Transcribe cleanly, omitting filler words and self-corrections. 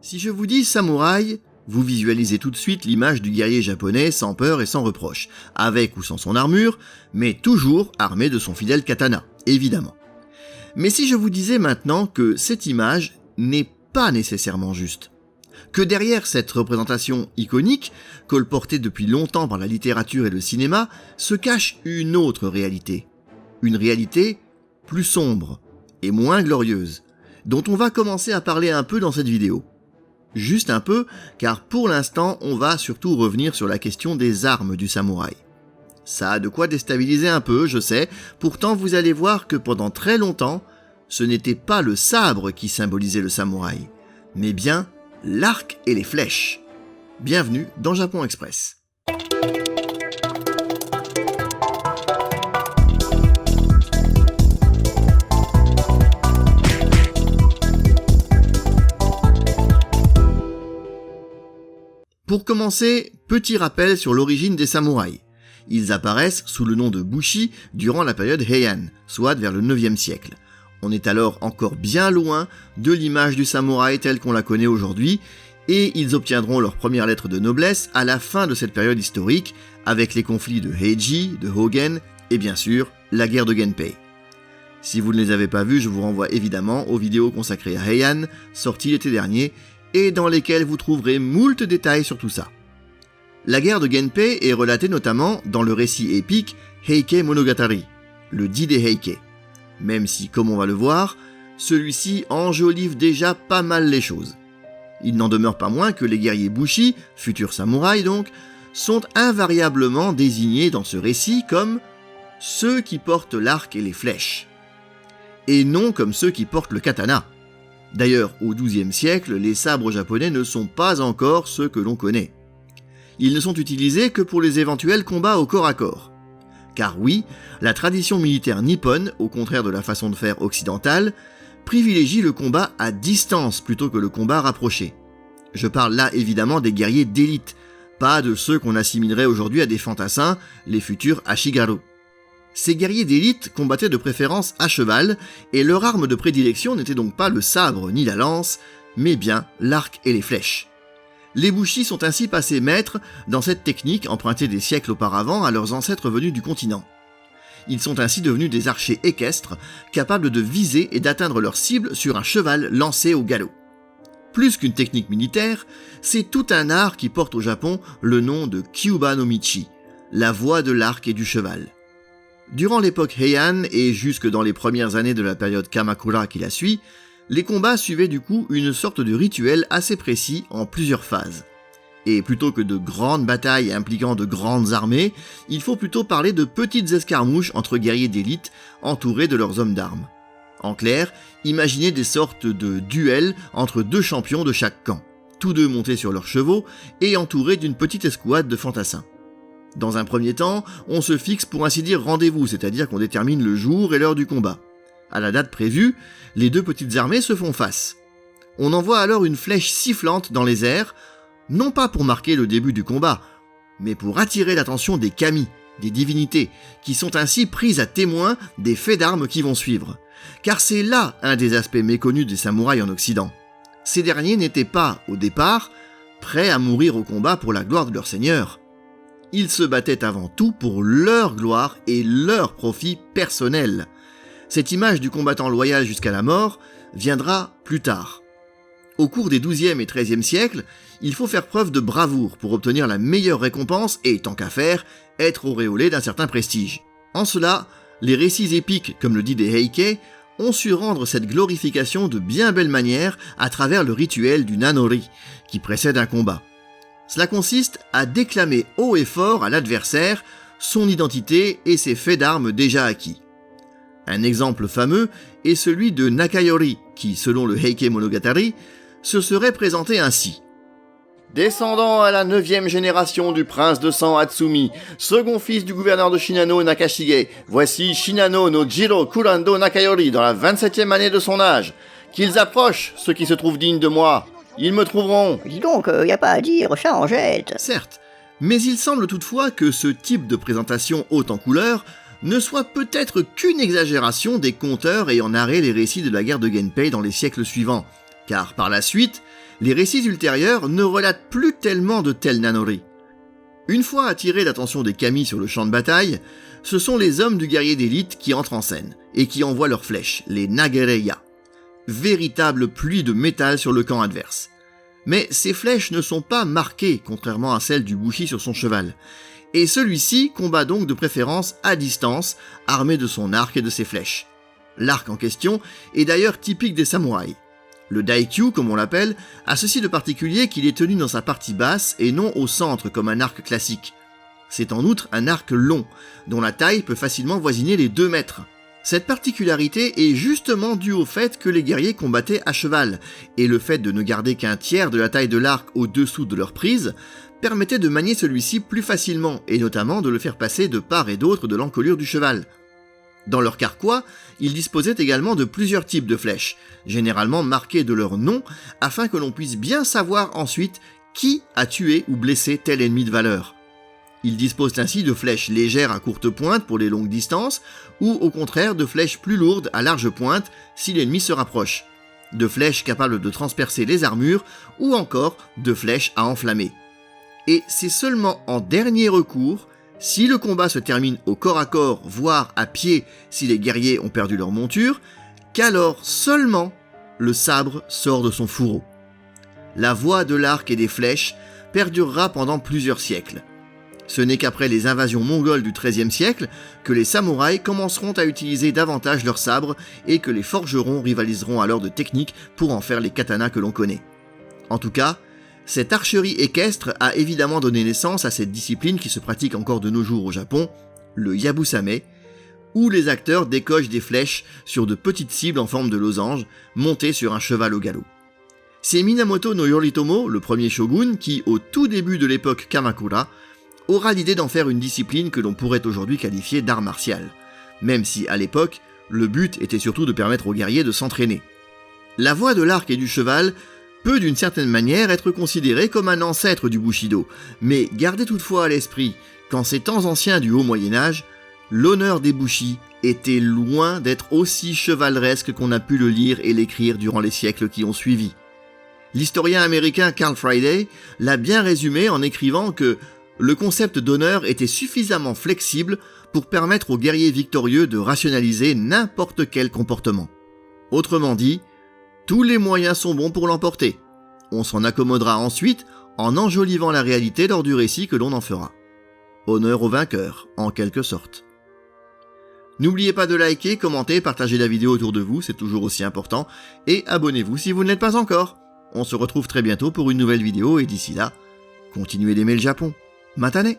Si je vous dis samouraï, vous visualisez tout de suite l'image du guerrier japonais sans peur et sans reproche, avec ou sans son armure, mais toujours armé de son fidèle katana, évidemment. Mais si je vous disais maintenant que cette image n'est pas nécessairement juste, que derrière cette représentation iconique, colportée depuis longtemps par la littérature et le cinéma, se cache une autre réalité. Une réalité plus sombre et moins glorieuse, dont on va commencer à parler un peu dans cette vidéo. Juste un peu, car pour l'instant, on va surtout revenir sur la question des armes du samouraï. Ça a de quoi déstabiliser un peu, je sais, pourtant vous allez voir que pendant très longtemps, ce n'était pas le sabre qui symbolisait le samouraï, mais bien l'arc et les flèches. Bienvenue dans Japon Express. Pour commencer, petit rappel sur l'origine des samouraïs. Ils apparaissent sous le nom de Bushi durant la période Heian, soit vers le 9e siècle. On est alors encore bien loin de l'image du samouraï telle qu'on la connaît aujourd'hui, et ils obtiendront leur première lettre de noblesse à la fin de cette période historique, avec les conflits de Heiji, de Hogen, et bien sûr, la guerre de Genpei. Si vous ne les avez pas vus, je vous renvoie évidemment aux vidéos consacrées à Heian, sorties l'été dernier, et dans lesquelles vous trouverez moult détails sur tout ça. La guerre de Genpei est relatée notamment dans le récit épique Heike Monogatari, le dit des Heike. Même si, comme on va le voir, celui-ci enjolive déjà pas mal les choses. Il n'en demeure pas moins que les guerriers Bushi, futurs samouraïs donc, sont invariablement désignés dans ce récit comme ceux qui portent l'arc et les flèches, et non comme ceux qui portent le katana. D'ailleurs, au XIIe siècle, les sabres japonais ne sont pas encore ceux que l'on connaît. Ils ne sont utilisés que pour les éventuels combats au corps à corps. Car oui, la tradition militaire nippone, au contraire de la façon de faire occidentale, privilégie le combat à distance plutôt que le combat rapproché. Je parle là évidemment des guerriers d'élite, pas de ceux qu'on assimilerait aujourd'hui à des fantassins, les futurs Ashigaru. Ces guerriers d'élite combattaient de préférence à cheval, et leur arme de prédilection n'était donc pas le sabre ni la lance, mais bien l'arc et les flèches. Les Bushi sont ainsi passés maîtres dans cette technique empruntée des siècles auparavant à leurs ancêtres venus du continent. Ils sont ainsi devenus des archers équestres, capables de viser et d'atteindre leur cible sur un cheval lancé au galop. Plus qu'une technique militaire, c'est tout un art qui porte au Japon le nom de Kyuba no Michi, la voie de l'arc et du cheval. Durant l'époque Heian et jusque dans les premières années de la période Kamakura qui la suit, les combats suivaient du coup une sorte de rituel assez précis en plusieurs phases. Et plutôt que de grandes batailles impliquant de grandes armées, il faut plutôt parler de petites escarmouches entre guerriers d'élite entourés de leurs hommes d'armes. En clair, imaginez des sortes de duels entre deux champions de chaque camp, tous deux montés sur leurs chevaux et entourés d'une petite escouade de fantassins. Dans un premier temps, on se fixe pour ainsi dire rendez-vous, c'est-à-dire qu'on détermine le jour et l'heure du combat. À la date prévue, les deux petites armées se font face. On envoie alors une flèche sifflante dans les airs, non pas pour marquer le début du combat, mais pour attirer l'attention des kami, des divinités, qui sont ainsi prises à témoin des faits d'armes qui vont suivre. Car c'est là un des aspects méconnus des samouraïs en Occident. Ces derniers n'étaient pas, au départ, prêts à mourir au combat pour la gloire de leur seigneur. Ils se battaient avant tout pour leur gloire et leur profit personnel. Cette image du combattant loyal jusqu'à la mort viendra plus tard. Au cours des XIIe et XIIIe siècles, il faut faire preuve de bravoure pour obtenir la meilleure récompense et, tant qu'à faire, être auréolé d'un certain prestige. En cela, les récits épiques, comme le dit des Heike, ont su rendre cette glorification de bien belle manière à travers le rituel du Nanori, qui précède un combat. Cela consiste à déclamer haut et fort à l'adversaire son identité et ses faits d'armes déjà acquis. Un exemple fameux est celui de Nakayori, qui, selon le Heike Monogatari, se serait présenté ainsi. Descendant à la 9e génération du prince de sang Hatsumi, second fils du gouverneur de Shinano Nakashige, voici Shinano no Jiro Kurando Nakayori dans la 27e année de son âge. Qu'ils approchent, ceux qui se trouvent dignes de moi. Ils me trouveront. Dis donc, y a pas à dire, ça en jette. Certes, mais il semble toutefois que ce type de présentation haute en couleur ne soit peut-être qu'une exagération des conteurs ayant narré les récits de la guerre de Genpei dans les siècles suivants, car par la suite, Les récits ultérieurs ne relatent plus tellement de tels nanori. Une fois attiré l'attention des kami sur le champ de bataille, ce sont les hommes du guerrier d'élite qui entrent en scène et qui envoient leurs flèches, les nagereya. Véritable pluie de métal sur le camp adverse. Mais ces flèches ne sont pas marquées, contrairement à celles du bushi sur son cheval. Et celui-ci combat donc de préférence à distance, armé de son arc et de ses flèches. L'arc en question est d'ailleurs typique des samouraïs. Le daikyu, comme on l'appelle, a ceci de particulier qu'il est tenu dans sa partie basse et non au centre comme un arc classique. C'est en outre un arc long, dont la taille peut facilement voisiner les 2 mètres. Cette particularité est justement due au fait que les guerriers combattaient à cheval, et le fait de ne garder qu'un tiers de la taille de l'arc au-dessous de leur prise permettait de manier celui-ci plus facilement, et notamment de le faire passer de part et d'autre de l'encolure du cheval. Dans leur carquois, ils disposaient également de plusieurs types de flèches, généralement marquées de leur nom, afin que l'on puisse bien savoir ensuite qui a tué ou blessé tel ennemi de valeur. Ils disposent ainsi de flèches légères à courte pointe pour les longues distances, ou au contraire de flèches plus lourdes à large pointe si l'ennemi se rapproche, de flèches capables de transpercer les armures, ou encore de flèches à enflammer. Et c'est seulement en dernier recours, si le combat se termine au corps à corps, voire à pied si les guerriers ont perdu leur monture, qu'alors seulement le sabre sort de son fourreau. La voie de l'arc et des flèches perdurera pendant plusieurs siècles. Ce n'est qu'après les invasions mongoles du XIIIe siècle que les samouraïs commenceront à utiliser davantage leurs sabres et que les forgerons rivaliseront alors de techniques pour en faire les katanas que l'on connaît. En tout cas, cette archerie équestre a évidemment donné naissance à cette discipline qui se pratique encore de nos jours au Japon, le yabusame, où les acteurs décochent des flèches sur de petites cibles en forme de losange, montées sur un cheval au galop. C'est Minamoto no Yoritomo, le premier shogun, qui, au tout début de l'époque Kamakura, aura l'idée d'en faire une discipline que l'on pourrait aujourd'hui qualifier d'art martial, même si, à l'époque, le but était surtout de permettre aux guerriers de s'entraîner. La voie de l'arc et du cheval peut d'une certaine manière être considérée comme un ancêtre du Bushido, mais gardez toutefois à l'esprit qu'en ces temps anciens du Haut Moyen-Âge, l'honneur des Bushi était loin d'être aussi chevaleresque qu'on a pu le lire et l'écrire durant les siècles qui ont suivi. L'historien américain Carl Friday l'a bien résumé en écrivant que le concept d'honneur était suffisamment flexible pour permettre aux guerriers victorieux de rationaliser n'importe quel comportement. Autrement dit, tous les moyens sont bons pour l'emporter. On s'en accommodera ensuite en enjolivant la réalité lors du récit que l'on en fera. Honneur au vainqueur, en quelque sorte. N'oubliez pas de liker, commenter, partager la vidéo autour de vous, c'est toujours aussi important, et abonnez-vous si vous ne l'êtes pas encore. On se retrouve très bientôt pour une nouvelle vidéo, et d'ici là, continuez d'aimer le Japon. Matane!